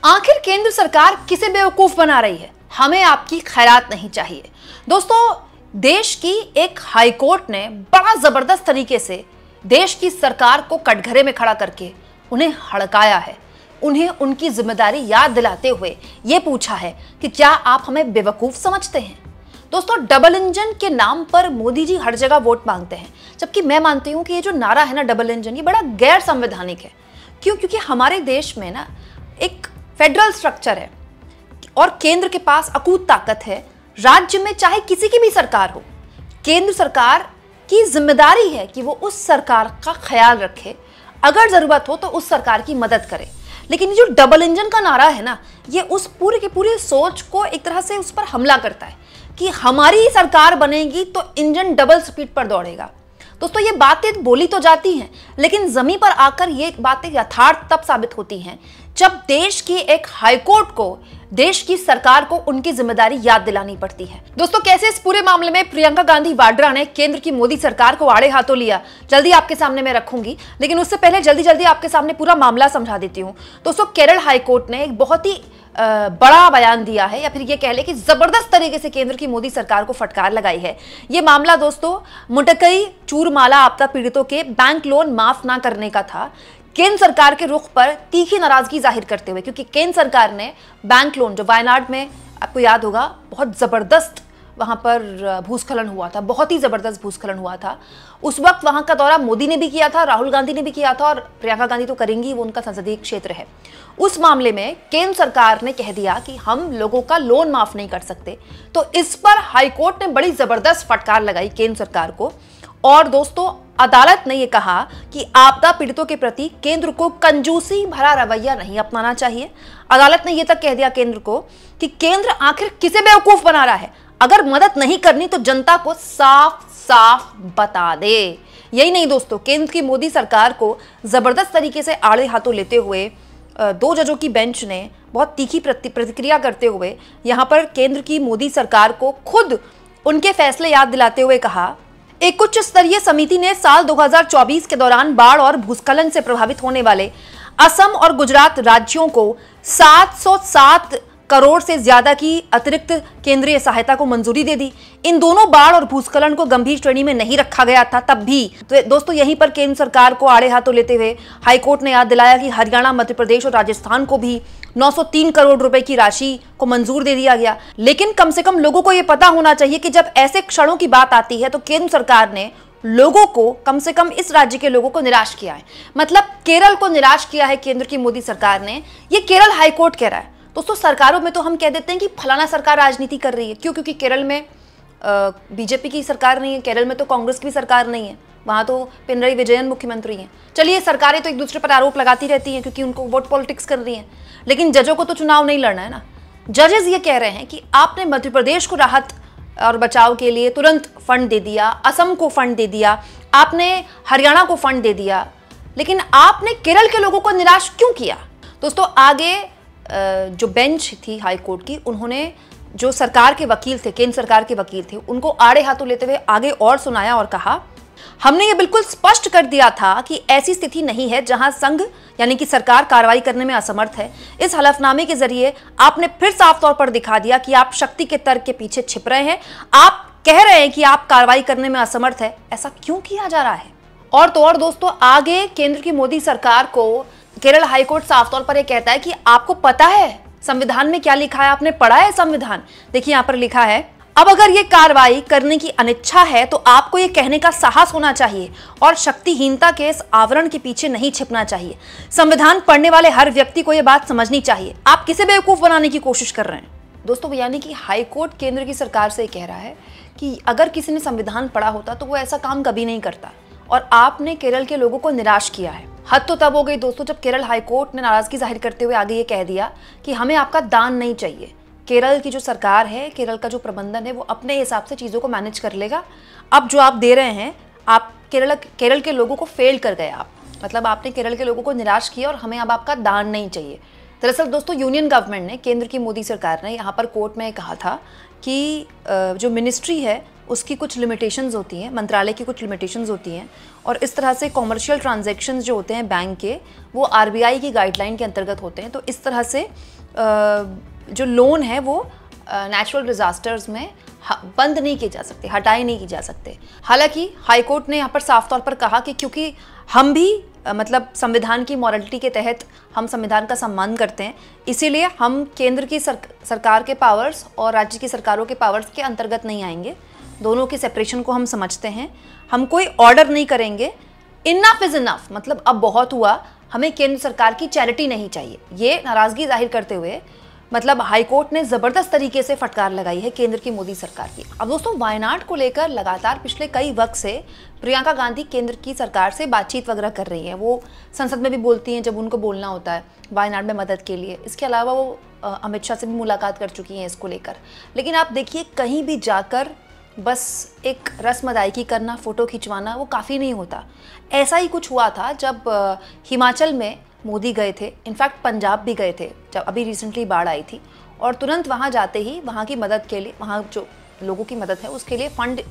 आखिर केंद्र सरकार किसे बेवकूफ बना रही है? हमें आपकी खैरात नहीं चाहिए। दोस्तों, देश की एक हाईकोर्ट ने बड़ा जबरदस्त तरीके से देश की सरकार को कटघरे में खड़ा करके उन्हें हड़काया है। उन्हें उनकी जिम्मेदारी याद दिलाते हुए यह पूछा है कि क्या आप हमें बेवकूफ समझते हैं? दोस्तों, डबल इंजन के नाम पर मोदी जी हर जगह वोट मांगते हैं, जबकि मैं मानती हूं कि ये जो नारा है ना, डबल इंजन, ये बड़ा गैर संवैधानिक है। क्यों? क्योंकि हमारे देश में ना एक फेडरल स्ट्रक्चर है और केंद्र के पास अकूत ताकत है। राज्य में चाहे किसी की भी सरकार हो, केंद्र सरकार की जिम्मेदारी है कि वो उस सरकार का ख्याल रखे, अगर जरूरत हो तो उस सरकार की मदद करे। लेकिन ये जो डबल इंजन का नारा है ना, ये उस पूरी की पूरी सोच को एक तरह से उस पर हमला करता है कि हमारी सरकार बनेगी तो इंजन डबल स्पीड पर दौड़ेगा। दोस्तों, ये बातें बोली तो जाती हैं, लेकिन जमीन पर आकर ये बातें यथार्थ तब साबित होती हैं जब देश की एक हाईकोर्ट को देश की सरकार को उनकी जिम्मेदारी याद दिलानी पड़ती है। दोस्तों, कैसे इस पूरे मामले में प्रियंका गांधी वाड्रा ने केंद्र की मोदी सरकार को आड़े हाथों लिया, जल्दी आपके सामने मैं रखूंगी, लेकिन उससे पहले जल्दी आपके सामने पूरा मामला समझा देती हूँ। दोस्तों, केरल हाईकोर्ट ने एक बहुत ही बड़ा बयान दिया है, या फिर ये कह ले कि जबरदस्त तरीके से केंद्र की मोदी सरकार को फटकार लगाई है। ये मामला दोस्तों मुटकई चूरमाला आपदा पीड़ितों के बैंक लोन माफ ना करने का था, केंद्र सरकार के रुख पर तीखी नाराजगी जाहिर करते हुए। क्योंकि केंद्र सरकार ने बैंक लोन, जो वायनाड में आपको याद होगा बहुत जबरदस्त वहां पर भूस्खलन हुआ था, बहुत ही जबरदस्त भूस्खलन हुआ था, उस वक्त वहां का दौरा मोदी ने भी किया था, राहुल गांधी ने भी किया था, और प्रियंका गांधी तो करेंगी, वो उनका संसदीय क्षेत्र है। उस मामले में केंद्र सरकार ने कह दिया कि हम लोगों का लोन माफ नहीं कर सकते, तो इस पर हाईकोर्ट ने बड़ी जबरदस्त फटकार लगाई केंद्र सरकार को। और दोस्तों, अदालत ने यह कहा कि आपदा पीड़ितों के प्रति केंद्र को कंजूसी भरा रवैया नहीं अपनाना चाहिए। अदालत ने यह तक कह दिया केंद्र को कि केंद्र आखिर किसे बेवकूफ बना रहा है, अगर मदद नहीं करनी तो जनता को साफ साफ बता दे। यही नहीं दोस्तों, केंद्र की मोदी सरकार को जबरदस्त तरीके से आड़े हाथों लेते हुए दो जजों की बेंच ने बहुत तीखी प्रतिक्रिया करते हुए यहां पर केंद्र की मोदी सरकार को खुद उनके फैसले याद दिलाते हुए कहा, एक उच्च स्तरीय समिति ने साल 2024 के दौरान बाढ़ और भूस्खलन से प्रभावित होने वाले असम और गुजरात राज्यों को 707 करोड़ से ज्यादा की अतिरिक्त केंद्रीय सहायता को मंजूरी दे दी। इन दोनों बाढ़ और भूस्खलन को गंभीर श्रेणी में नहीं रखा गया था तब भी। तो दोस्तों, यहीं पर केंद्र सरकार को आड़े हाथों लेते हुए हाईकोर्ट ने याद दिलाया कि हरियाणा, मध्य प्रदेश और राजस्थान को भी 903 करोड़ रुपए की राशि को मंजूर दे दिया गया। लेकिन कम से कम लोगों को यह पता होना चाहिए कि जब ऐसे क्षणों की बात आती है तो केंद्र सरकार ने लोगों को, कम से कम इस राज्य के लोगों को निराश किया है। मतलब केरल को निराश किया है केंद्र की मोदी सरकार ने, ये केरल हाईकोर्ट कह रहा है। दोस्तों, सरकारों में तो हम कह देते हैं कि फलाना सरकार राजनीति कर रही है। क्यों? क्योंकि केरल में बीजेपी की सरकार नहीं है, केरल में तो कांग्रेस की भी सरकार नहीं है, वहां तो पिनरई विजयन मुख्यमंत्री हैं। चलिए, सरकारें तो एक दूसरे पर आरोप लगाती रहती हैं क्योंकि उनको वोट पॉलिटिक्स कर रही हैं, लेकिन जजों को तो चुनाव नहीं लड़ना है ना। जजेस ये कह रहे हैं कि आपने मध्य प्रदेश को राहत और बचाव के लिए तुरंत फंड दे दिया, असम को फंड दे दिया, आपने हरियाणा को फंड दे दिया, लेकिन आपने केरल के लोगों को निराश क्यों किया? दोस्तों, आगे जो बेंच थी हाईकोर्ट की, उन्होंने जो सरकार के वकील थे, केंद्र सरकार के वकील थे, उनको आड़े हाथों लेते हुए आगे और सुनाया और कहा, हमने ये बिल्कुल स्पष्ट कर दिया था कि ऐसी स्थिति नहीं है जहां संघ यानी कि सरकार कार्रवाई करने में असमर्थ है। इस हलफनामे के जरिए आपने फिर साफ तौर पर दिखा दिया कि आप शक्ति के तर्क के पीछे छिप रहे हैं। आप कह रहे हैं कि आप कार्रवाई करने में असमर्थ है, ऐसा क्यों किया जा रहा है? और तो और दोस्तों, आगे केंद्र की मोदी सरकार को केरल हाईकोर्ट साफ तौर पर यह कहता है कि आपको पता है संविधान में क्या लिखा है, आपने पढ़ा है संविधान? देखिए, यहां पर लिखा है, अब अगर ये कार्रवाई करने की अनिच्छा है तो आपको ये कहने का साहस होना चाहिए और शक्तिहीनता के इस आवरण के पीछे नहीं छिपना चाहिए। संविधान पढ़ने वाले हर व्यक्ति को ये बात समझनी चाहिए। आप किसे बेवकूफ बनाने की कोशिश कर रहे हैं? दोस्तों, यानी कि हाईकोर्ट केंद्र की सरकार से कह रहा है कि अगर किसी ने संविधान पढ़ा होता तो वो ऐसा काम कभी नहीं करता, और आपने केरल के लोगों को निराश किया है। हद तो तब हो गई दोस्तों जब केरल हाईकोर्ट ने नाराजगी जाहिर करते हुए आगे ये कह दिया कि हमें आपका दान नहीं चाहिए। केरल की जो सरकार है, केरल का जो प्रबंधन है, वो अपने हिसाब से चीज़ों को मैनेज कर लेगा। अब जो आप दे रहे हैं, आप केरल के लोगों को फेल कर गए आप, मतलब आपने केरल के लोगों को निराश किया और हमें अब आपका दान नहीं चाहिए। दरअसल दोस्तों, यूनियन गवर्नमेंट ने, केंद्र की मोदी सरकार ने यहाँ पर कोर्ट में कहा था कि जो मिनिस्ट्री है उसकी कुछ लिमिटेशंस होती हैं, मंत्रालय की कुछ लिमिटेशंस होती हैं, और इस तरह से कॉमर्शियल ट्रांजैक्शंस जो होते हैं बैंक के, वो आरबीआई की गाइडलाइन के अंतर्गत होते हैं। तो इस तरह से जो लोन है वो नेचुरल डिजास्टर्स में बंद नहीं किए जा सकते, हटाए नहीं किए जा सकते। हालांकि हाईकोर्ट ने यहाँ पर साफ तौर पर कहा कि क्योंकि हम भी मतलब संविधान की मॉरलिटी के तहत हम संविधान का सम्मान करते हैं, इसीलिए हम केंद्र की सरकार के पावर्स और राज्य की सरकारों के पावर्स के अंतर्गत नहीं आएंगे। दोनों की सेपरेशन को हम समझते हैं, हम कोई ऑर्डर नहीं करेंगे। इनफ इज इनफ, मतलब अब बहुत हुआ, हमें केंद्र सरकार की चैरिटी नहीं चाहिए। ये नाराजगी जाहिर करते हुए मतलब हाईकोर्ट ने जबरदस्त तरीके से फटकार लगाई है केंद्र की मोदी सरकार की। अब दोस्तों, वायनाड को लेकर लगातार पिछले कई वक्त से प्रियंका गांधी केंद्र की सरकार से बातचीत वगैरह कर रही हैं। वो संसद में भी बोलती हैं जब उनको बोलना होता है वायनाड में मदद के लिए। इसके अलावा वो अमित शाह से भी मुलाकात कर चुकी हैं इसको लेकर। लेकिन आप देखिए, कहीं भी जाकर बस एक रस्म अदायगी करना, फोटो खिंचवाना, वो काफ़ी नहीं होता। ऐसा ही कुछ हुआ था जब हिमाचल में मोदी गए थे, इनफैक्ट पंजाब भी गए थे जब अभी रिसेंटली बाढ़ आई थी, और तुरंत वहाँ जाते ही वहाँ की मदद के लिए, वहाँ जो लोगों की मदद है उसके लिए फंड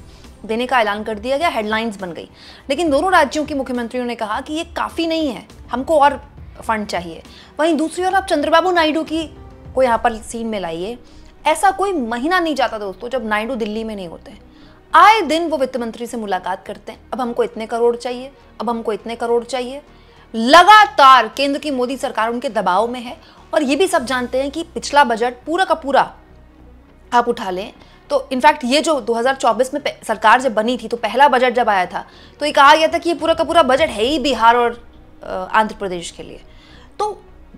देने का ऐलान कर दिया गया, हेडलाइंस बन गई। लेकिन दोनों राज्यों के मुख्यमंत्रियों ने कहा कि ये काफ़ी नहीं है, हमको और फंड चाहिए। वहीं दूसरी ओर आप चंद्रबाबू नायडू की को यहाँ पर सीन में लाइए। ऐसा कोई महीना नहीं जाता दोस्तों जब नायडू दिल्ली में नहीं होते। आए दिन वो वित्त मंत्री से मुलाकात करते हैं, अब हमको इतने करोड़ चाहिए, अब हमको इतने करोड़ चाहिए। लगातार केंद्र की मोदी सरकार उनके दबाव में है, और ये भी सब जानते हैं कि पिछला बजट पूरा का पूरा आप उठा लें तो इनफैक्ट ये जो 2024 में सरकार जब बनी थी, तो पहला बजट जब आया था तो ये कहा गया था कि ये पूरा का पूरा बजट है ही बिहार और आंध्र प्रदेश के लिए। तो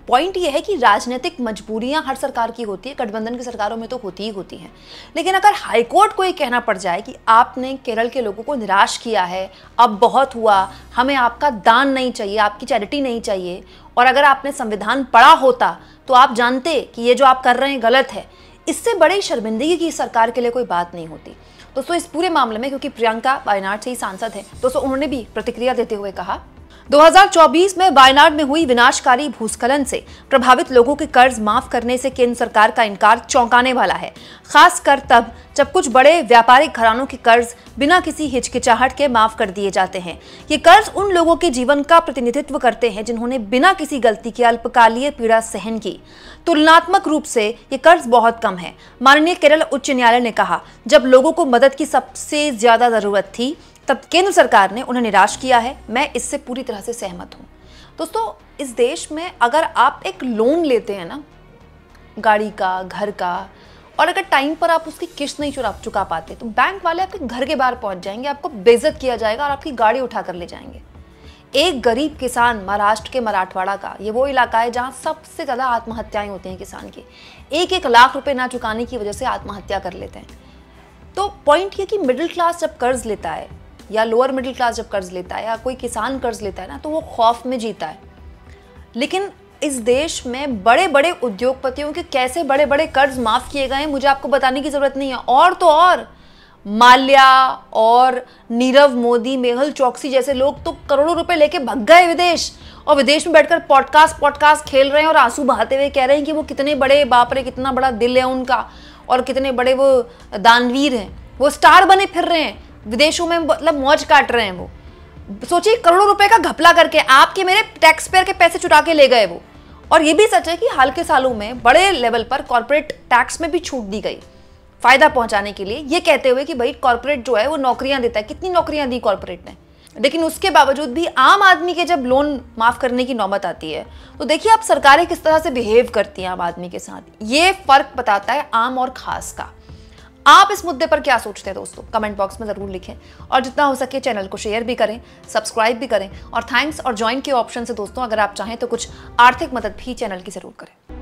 पॉइंट ये है कि राजनीतिक मजबूरियां हर सरकार की होती है, गठबंधन की सरकारों में तो होती ही होती हैं। लेकिन अगर हाईकोर्ट को ये कहना पड़ जाए कि आपने केरल के लोगों को निराश किया है, अब बहुत हुआ, हमें आपका दान नहीं चाहिए, आपकी चैरिटी नहीं चाहिए, और अगर आपने संविधान पढ़ा होता तो आप जानते कि ये जो आप कर रहे हैं गलत है, इससे बड़ी शर्मिंदगी की सरकार के लिए कोई बात नहीं होती। दोस्तों, इस पूरे मामले में क्योंकि प्रियंका वायनाड से ही सांसद है दोस्तों, उन्होंने भी प्रतिक्रिया देते हुए कहा, 2024 में वायनाड में हुई विनाशकारी भूस्खलन से प्रभावित लोगों के कर्ज माफ करने से केंद्र सरकार का इनकार चौंकाने वाला है, खासकर तब जब कुछ बड़े व्यापारिक घरानों के कर्ज बिना किसी हिचकिचाहट के माफ कर दिए जाते हैं। ये कर्ज उन लोगों के जीवन का प्रतिनिधित्व करते हैं जिन्होंने बिना किसी गलती के अल्पकालीय पीड़ा सहन की। तुलनात्मक रूप से ये कर्ज बहुत कम है। माननीय केरल उच्च न्यायालय ने कहा, जब लोगों को मदद की सबसे ज्यादा जरूरत थी तब केंद्र सरकार ने उन्हें निराश किया है। मैं इससे पूरी तरह से सहमत हूं। दोस्तों, इस देश में अगर आप एक लोन लेते हैं ना, गाड़ी का, घर का, और अगर टाइम पर आप उसकी किस्त नहीं चुका पाते तो बैंक वाले आपके घर के बाहर पहुंच जाएंगे, आपको बेइज्जत किया जाएगा और आपकी गाड़ी उठा कर ले जाएंगे। एक गरीब किसान महाराष्ट्र के मराठवाड़ा का, ये वो इलाका है जहां सबसे ज्यादा आत्महत्याएं होती हैं किसान की, 1-1 लाख रुपए ना चुकाने की वजह से आत्महत्या कर लेते हैं। तो पॉइंट ये कि मिडिल क्लास जब कर्ज लेता है या लोअर मिडिल क्लास जब कर्ज लेता है या कोई किसान कर्ज लेता है ना, तो वो खौफ में जीता है। लेकिन इस देश में बड़े बड़े उद्योगपतियों के कैसे बड़े बड़े कर्ज माफ किए गए हैं, मुझे आपको बताने की जरूरत नहीं है। और तो और माल्या और नीरव मोदी, मेहुल चोकसी जैसे लोग तो करोड़ों रुपए लेके भग गए विदेश, और विदेश में बैठकर पॉडकास्ट खेल रहे हैं और आंसू बहाते हुए कह रहे हैं कि वो कितने बड़े, बाप रे कितना बड़ा दिल है उनका, और कितने बड़े वो दानवीर हैं, वो स्टार बने फिर रहे हैं विदेशों में, मतलब मौज काट रहे हैं। वो सोचिए, करोड़ों रुपए का घपला करके आपके मेरे टैक्स पेयर के पैसे चुरा के ले गए वो। और ये भी सच है कि हाल के सालों में बड़े लेवल पर कॉर्पोरेट टैक्स में भी छूट दी गई फायदा पहुंचाने के लिए, ये कहते हुए कि भाई कॉर्पोरेट जो है वो नौकरियां देता है। कितनी नौकरियां दी कॉर्पोरेट ने, लेकिन उसके बावजूद भी आम आदमी के जब लोन माफ करने की नौबत आती है तो देखिए आप सरकारें किस तरह से बिहेव करती हैं आम आदमी के साथ। ये फर्क बताता है आम और खास का। आप इस मुद्दे पर क्या सोचते हैं दोस्तों, कमेंट बॉक्स में जरूर लिखें, और जितना हो सके चैनल को शेयर भी करें, सब्सक्राइब भी करें, और थैंक्स और ज्वाइन के ऑप्शन से दोस्तों अगर आप चाहें तो कुछ आर्थिक मदद भी चैनल की जरूर करें।